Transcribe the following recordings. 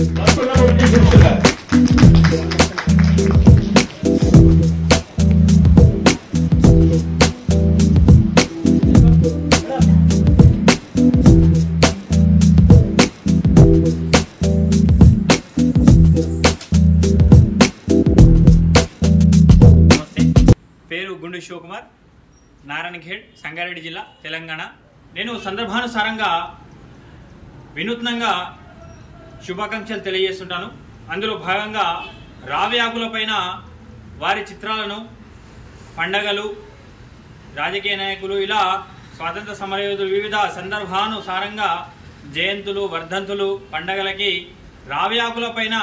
పేరు గుండు శివకుమార్, నారాయణఖేడ్, సంగారెడ్డి జిల్లా, తెలంగాణ. నేను సందర్భానుసారంగా వినూత్నంగా శుభాకాంక్షలు తెలియజేస్తుంటాను. అందులో భాగంగా రావ్యాకులపైన వారి చిత్రాలను, పండగలు, రాజకీయ నాయకులు, ఇలా స్వాతంత్ర సమరయోధులు వివిధ సందర్భానుసారంగా జయంతులు, వర్ధంతులు, పండగలకి రావ్యాకులపైన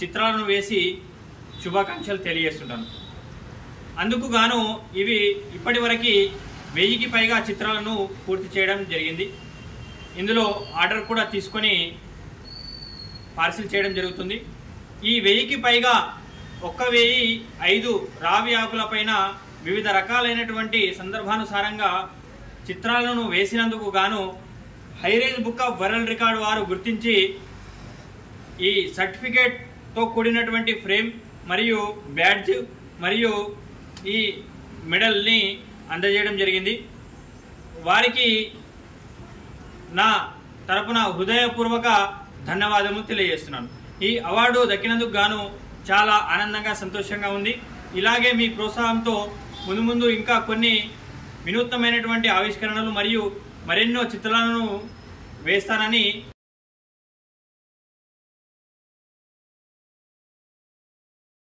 చిత్రాలను వేసి శుభాకాంక్షలు తెలియజేస్తుంటాను. అందుకు గాను ఇవి ఇప్పటి వరకు 1000కి పైగా చిత్రాలను పూర్తి చేయడం జరిగింది. ఇందులో ఆర్డర్ కూడా తీసుకొని పార్సిల్ చేయడం జరుగుతుంది. ఈ 1000కి పైగా 1005 రావి ఆకులపైన వివిధ రకాలైనటువంటి సందర్భానుసారంగా చిత్రాలను వేసినందుకు గాను high range book of world record వారు గుర్తించి ఈ సర్టిఫికేట్తో కూడినటువంటి ఫ్రేమ్ మరియు బ్యాడ్జ్ మరియు ఈ మెడల్ని అందజేయడం జరిగింది. వారికి నా తరపున హృదయపూర్వక ధన్యవాదము తెలియజేస్తున్నాను. ఈ అవార్డు దక్కినందుకు గాను చాలా ఆనందంగా, సంతోషంగా ఉంది. ఇలాగే మీ ప్రోత్సాహంతో ముందు ఇంకా కొన్ని వినూత్నమైనటువంటి ఆవిష్కరణలు మరియు మరెన్నో చిత్రాలను వేస్తానని